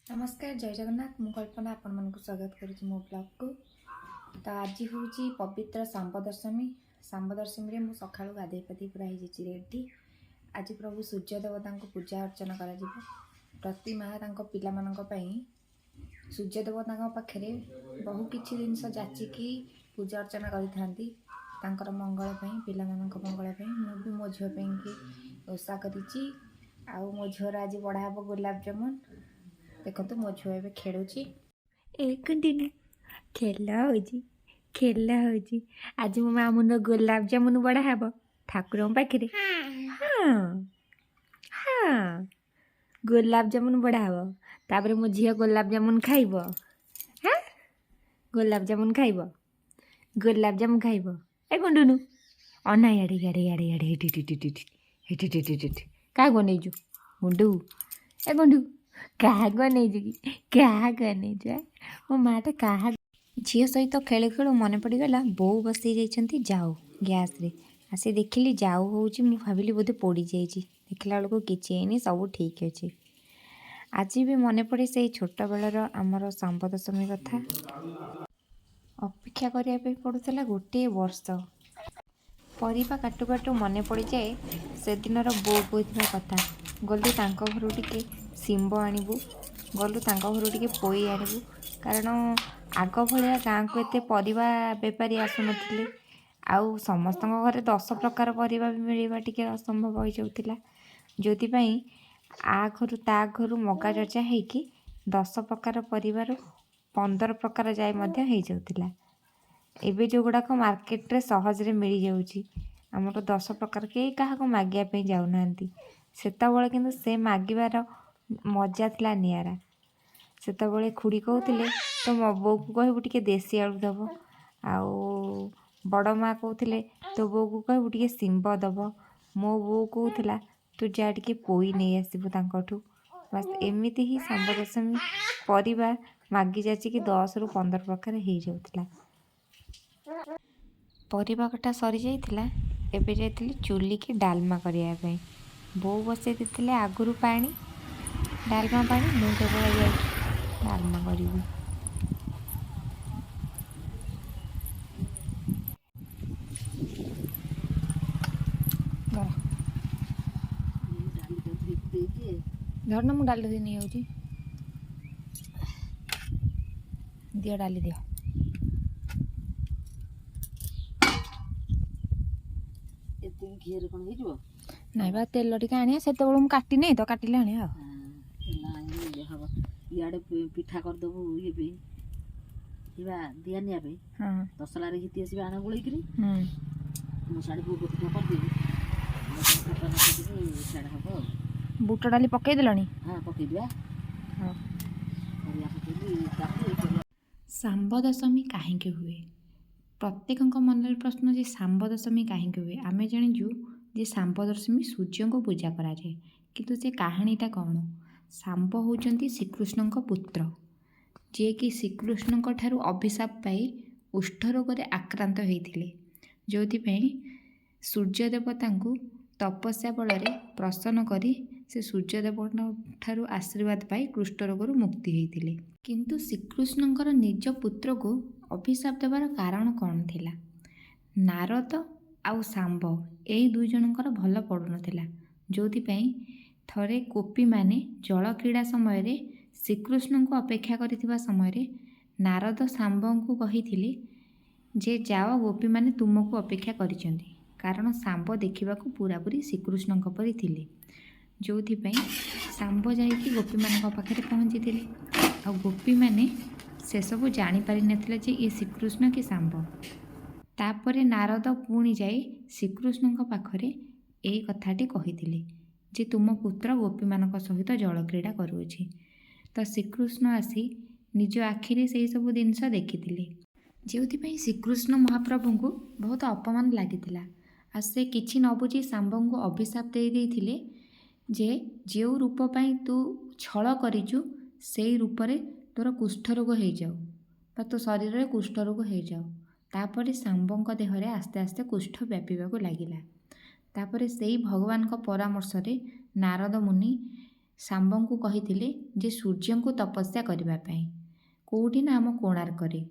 नमस्कार जय जगन्नाथ मु कल्पना आपण मानक स्वागत करुच्ची मो ब्लॉग को। तो आज हूँ पवित्र सांब दशमी रे मु सकाळु गाधे पाधे पूरा हो रेडी। आज प्रभु सूर्य देवता को पूजा अर्चना करा जिवो। प्रति माह पिला मानक पई सूर्य देवता पाखे बहु किछि जिनस जाचिकी पूजा अर्चना करिथांती तांकर मंगल पई पिला मानक मंगल पई मु भी मो झियो पई कि ओसा करिछि। आउ मो झियोर आज बड़ा हबो गुलाब जामुन। देखो मो झुआ ए खेलुची कंटिन्यू खेला हो आज मो मामुन गुलाब जामुन बड़ा हे ठाकुर पाखे। हाँ हाँ गुलाब जामुन बड़ा हे तापर मो झी गुलाब जामुन खाइब। हाँ गुलाब जामुन खाइब ए गुंडुनु अना याडे याडे याडे याडे हिटी क्या बनेजु गुंडू ए गुंडू क्या नहीं मो माटा क्या झील सहित खेलु खेलु मन पड़गला बो बसई जाइछंती जाऊ गैस रे आसी देखिली जाऊ होउची मु भाविली बोधे पोड़ी जाइछि देखला बेलको किछि एनी सब ठीक अछि। आज भी मन पड़े से छोट बेलर आमर सांब दशमी कथा अपेक्षा करिया पे पड़ुतला गोटे वर्ष परिबा काटू काटू मन पड़ जाए से दिनर बो कहथिबा कथा गलु तांको घरु टिके सिंब आणबू गलु तांको घरु टिके पोई आणबू कारण आग भलिया गाँ को एते परिबा बेपारी आसु नथिले आउ समस्त घरे 10 प्रकार परिबा मिलवा टिके असंभव हो जाउतिला जोति पई आ घरु ता घरु मगा चर्चा हेकी 10 प्रकार परिवार 15 प्रकार जाय मध्य हे जाउतिला। एबे जो गुड़ाक मार्केट रे सहज रे मिल जाउची हमर 10 प्रकार के काहा को मागिया पे जाउ नांती सेतबेले किंतु से मागिबार मजा थिला नियारा। सेतबेले खुड़ी कहउतिले तो मो बो को कहबु टिके देसी आलू दबो आउ बड़ माँ कहउतिले तो बो को कहबु टिके सिंब दबो मो बो कहउतिला तू जा टिके पोई नहीं आसीबु तांकठू बस एमिति ही सांब दशमी परिबा मागी जाची कि 10 रु 15 प्रकार हे जाउतिला। परिबा कटा सरी जाइतिला एबे जाइतिली चुली की डालमा करिया पे बो बसे देतिले आगुरु पानी डालमा पानी मु केवल जाई डालमा करिबी। धरना मु डाल दे नहीं होची दियो डाली दियो घीर कौन हो नाई बा तेल टिके आनिया से मु काटी नहीं तो काटिले आनिया इे पिठा करदेबू ये भी दिया निया हाँ तसला हिति आसबे आण गोलैकरी मो साड़ी को पिठा करदेबी साड़ा हम बुट डाली पकई देलनी। हाँ पकई दिया हाँ पकई सांब दशमी काहेकि हुए प्रत्येक मन प्रश्न जे सांब दशमी काहेकि हुए आमे जानिजु जे सांब दशमी सूर्य को पूजा करा जाए किंतु से कहानीटा कौन सांब होउचंती श्रीकृष्ण पुत्र जे कि श्रीकृष्ण ठारू अभिशाप पाई उष्ठ रोग आक्रांत होइथिले जोथि पई सूर्य देवता तपस्या बल प्रसन्न करी से सूर्य देवता ठारू आशीर्वाद पाई कुष्ठ रोग मुक्ति होइथिले किंतु श्रीकृष्णଙ୍କର निज पुत्र को अभिशाप देवार कारण कौन थिला नारद आउ सांब यही दुई जनकर भल पड़ू नथिला जोथि पई थरे गोपी माने जल क्रीड़ा समय रे श्रीकृष्ण को अपेक्षा करिथिबा समय रे नारद सांब को कहिथिले जे जाओ गोपी माने तुमको अपेक्षा करिसेंती कारण सांब देखिबाकू पूरापूरी श्रीकृष्ण परी थिले जोथि पई सांब जाइकी गोपी मान पाखे पहुँची आ गोपी माने से सब जानी पारि नथिले जे ये श्रीकृष्ण कि सांब तापरे नारद पुणी जाई श्रीकृष्ण पाखरे एही कथाटी कहिथिले जे तुम पुत्र गोपी मानक सहित जल क्रीड़ा करूछि तो श्रीकृष्ण आसी निज आखिरे से सब जिनस देखिथिले जोथि पई श्रीकृष्ण महाप्रभु को बहुत अपमान लागिथिला आ से किछि न बुझी सांब को अभिशाप दे देथिले जे जो रूप पाई तू छल करिचु सेई रूप रे तोर कुष्ठ रोग हो जाऊ बा तो शरीर में कुष्ठ रोग हो जाऊ तापर सांब देहरे आस्ते आस्ते कुष्ठ व्यापीबाकू लागिला तापर सेई भगवान को परामर्श रे नारद मुनि ଶାମ୍ବଙ୍କୁ କହିଥିଲେ ଯେ ସୂର୍ଯ୍ୟଙ୍କୁ ତପସ୍ୟା କରିବା ପାଇଁ। କେଉଁଠି ନା ଆମ କୋଣାର୍କରେ,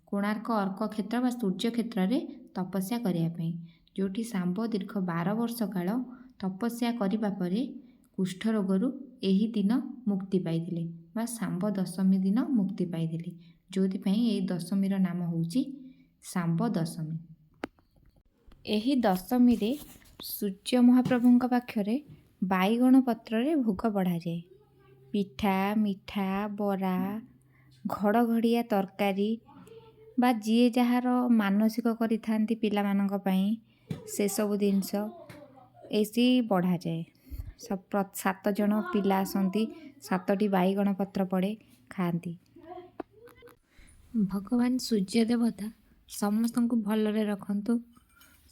କୋଣାର୍କ ଅର୍କ କ୍ଷେତ୍ର ବା ସୂର୍ଯ୍ୟ କ୍ଷେତ୍ରରେ ତପସ୍ୟା କରିବା ପାଇଁ, ଯେଉଁଠି ଶାମ୍ବ ଦୀର୍ଘ 12 ବର୍ଷ କାଳ ତପସ୍ୟା କରିବା ପରେ କୁଷ୍ଠ ରୋଗରୁ ଏହି ଦିନ ମୁକ୍ତି ପାଇଥିଲେ ବା ଶାମ୍ବ ଦଶମୀ ଦିନ ମୁକ୍ତି ପାଇଥିଲେ, ଯେଉଁଥିପାଇଁ ଏହି ଦଶମୀର ନାମ ହେଉଛି ଶାମ୍ବ ଦଶମୀ। ଏହି ଦଶମୀରେ ସୂର୍ଯ୍ୟ ମହାପ୍ରଭୁଙ୍କ ପାଖରେ ବାଇଗଣ ପତ୍ରରେ ଭୋଗ ବଢ଼ାଯାଏ। ପିଠା, ମିଠା, ବରା, ଘଡ଼ଘଡ଼ିଆ ତରକାରୀ ବା ଯିଏ ଯାହାର ମାନସିକ କରିଥାନ୍ତି ପିଲାମାନଙ୍କ ପାଇଁ ସେସବୁ ଜିନିଷ ଏସି ବଢ଼ାଯାଏ। 7 ଜଣ ପିଲା ଆସନ୍ତି, 7ଟି ବାଇଗଣ ପତ୍ର ପଡ଼େ, ଖାଆନ୍ତି। ଭଗବାନ ସୂର୍ଯ୍ୟ ଦେବତା ସମସ୍ତଙ୍କୁ ଭଲରେ ରଖନ୍ତୁ,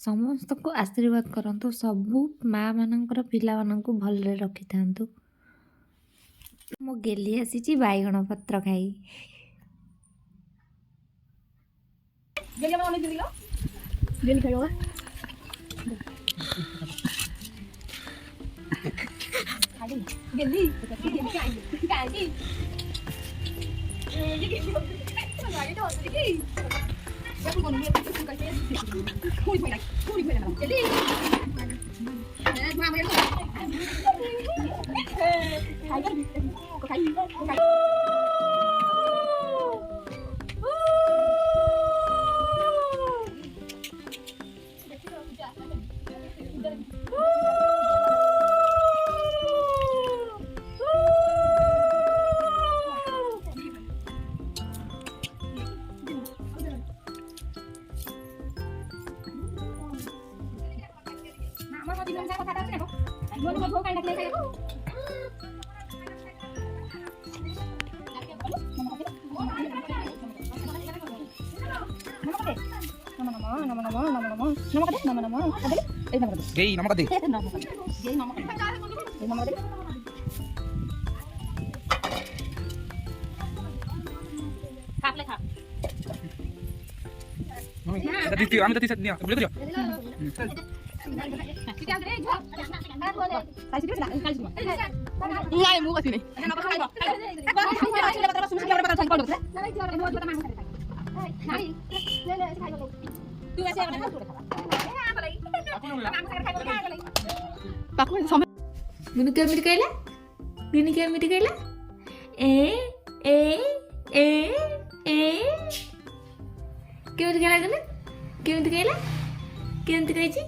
ସମସ୍ତଙ୍କୁ ଆଶୀର୍ବାଦ କରନ୍ତୁ, ସବୁ ମାଆ ମାନଙ୍କର ପିଲାମାନଙ୍କୁ ଭଲରେ ରଖିଥାନ୍ତୁ। ମୁଁ ଗେଲି ଆସିଛି ବାଇଗଣ ପତ୍ର ଖାଇ। ବିନୁ କେମିତି କହିଲା? ବିନୁ କେମିତି କହିଲା? ଏ ଏ ଏ ଏ କେମିତି କହିଲା କହିଲା? କେମିତି କହିଲା? କେମିତି କହିଛି?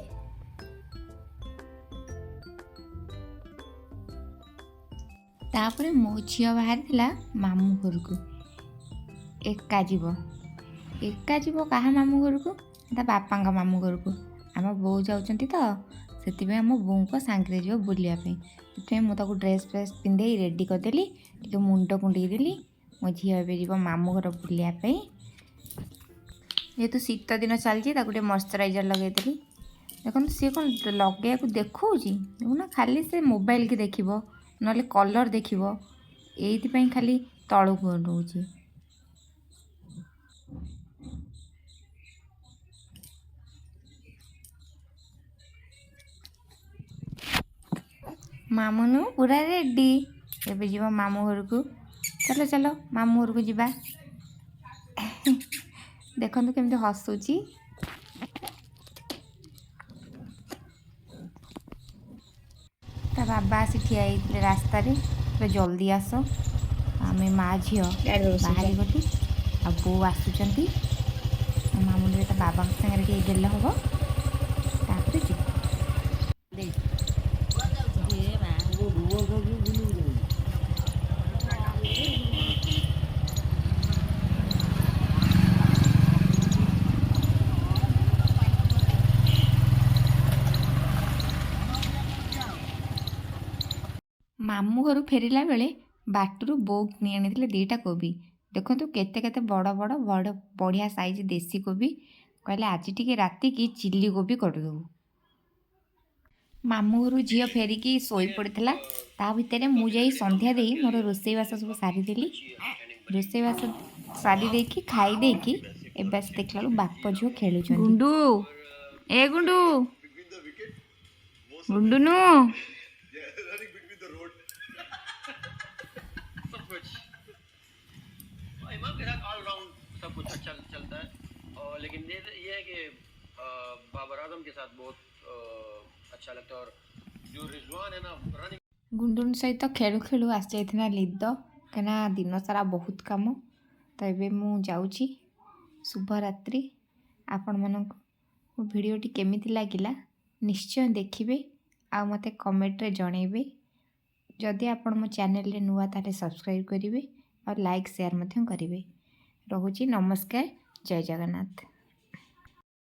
ତାପରେ ମୋ ଝିଅ ବାହାରିଥିଲା ମାମୁଁ ଘରକୁ। ଏକା ଯିବ କାହା ମାମୁଁ ଘରକୁ? ତା ବାପାଙ୍କ ମାମୁଁ ଘରକୁ। ଆମ ବୋଉ ଯାଉଛନ୍ତି ତ, ସେଥିପାଇଁ ଆମ ବୋଉଙ୍କ ସାଙ୍ଗରେ ଯିବ ବୁଲିବା ପାଇଁ। ସେଥିପାଇଁ ମୁଁ ତାକୁ ଡ୍ରେସ୍ ପିନ୍ଧେଇ ରେଡ଼ି କରିଦେଲି, ଟିକେ ମୁଣ୍ଡ କୁଣ୍ଡେଇ ଦେଲି। ମୋ ଝିଅ ଏବେ ଯିବ ମାମୁଁ ଘର ବୁଲିବା ପାଇଁ। ଯେହେତୁ ଶୀତ ଦିନ ଚାଲିଛି, ତାକୁ ଟିକେ ମଶ୍ଚରାଇଜର୍ ଲଗେଇଦେଲି। ଦେଖନ୍ତୁ ସିଏ କ'ଣ ଲଗେଇବାକୁ ଦେଖାଉଛି, ଦେଖୁନ ଖାଲି ସେ ମୋବାଇଲ କି ଦେଖିବ, ନହେଲେ କଲର୍ ଦେଖିବ, ଏଇଥିପାଇଁ ଖାଲି ତଳକୁ ରହୁଛି। ମାମୁନୁ ପୁରା ରେଡ଼ି, ଏବେ ଯିବ ମାମୁଁ ଘରକୁ। ଚାଲ ମାମୁଁ ଘରକୁ ଯିବା। ଦେଖନ୍ତୁ କେମିତି ହସୁଛି। ତା ବାବା ଆସି ଠିଆ ହେଇଥିଲେ ରାସ୍ତାରେ, ଜଲ୍ଦି ଆସ। ଆମେ ମାଆ ଝିଅ ବାହାରି ଗଲୁ, ଆଉ ବୋଉ ଆସୁଛନ୍ତି। ମାମୁଁ ଟିକେ ତା ବାବାଙ୍କ ସାଙ୍ଗରେ ଟିକେ ଗେଲ ହବ, ତାପରେ ଯିବ। ମାମୁଁ ଘରୁ ଫେରିଲା ବେଳେ ବାଟରୁ ବୋଉ କିଣି ଆଣିଥିଲେ 2ଟା କୋବି। ଦେଖନ୍ତୁ କେତେ କେତେ ବଡ଼ ବଢ଼ିଆ ସାଇଜ୍ ଦେଶୀ କୋବି। କହିଲେ ଆଜି ଟିକେ ରାତିକି ଚିଲି କୋବି କରିଦେବୁ। ମାମୁଁ ଘରୁ ଝିଅ ଫେରିକି ଶୋଇ ପଡ଼ିଥିଲା। ତା ଭିତରେ ମୁଁ ଯାଇ ସନ୍ଧ୍ୟା ଦେଇ ମୋର ରୋଷେଇବାସ ସବୁ ସାରିଦେଲି। ରୋଷେଇବାସ ସାରି ଦେଇକି ଖାଇ ଦେଇକି ଏବେ ଆସି ଦେଖିଲା ବେଳକୁ ବାପ ଝିଅ ଖେଳୁଛନ୍ତି। ଗୁଣ୍ଡୁ, ଏ ଗୁଣ୍ଡୁ, ଗୁଣ୍ଡୁନୁ, अच्छा चलता है। और लेकिन ये है कि बाबर आजम के साथ बहुत अच्छा लगता है। और जो रिजवान है ना रनिंग ଗୁଣ୍ଡୁଣି ସହିତ ଖେଳୁ ଖେଳୁ ଆସିଯାଇଥିଲା ନିଦ କାହିଁକିନା ଦିନସାରା ବହୁତ କାମ। ତ ଏବେ ମୁଁ ଯାଉଛି। ଶୁଭରାତ୍ରି। ଆପଣମାନଙ୍କୁ ମୋ ଭିଡ଼ିଓଟି କେମିତି ଲାଗିଲା ନିଶ୍ଚୟ ଦେଖିବେ ଆଉ ମୋତେ କମେଣ୍ଟରେ ଜଣାଇବେ। ଯଦି ଆପଣ ମୋ ଚ୍ୟାନେଲରେ ନୂଆ ତାହେଲେ ସବସ୍କ୍ରାଇବ୍ କରିବେ ଆଉ ଲାଇକ୍ ସେୟାର ମଧ୍ୟ କରିବେ। ରହୁଛି ନମସ୍କାର। ଜୟ ଜଗନ୍ନାଥ।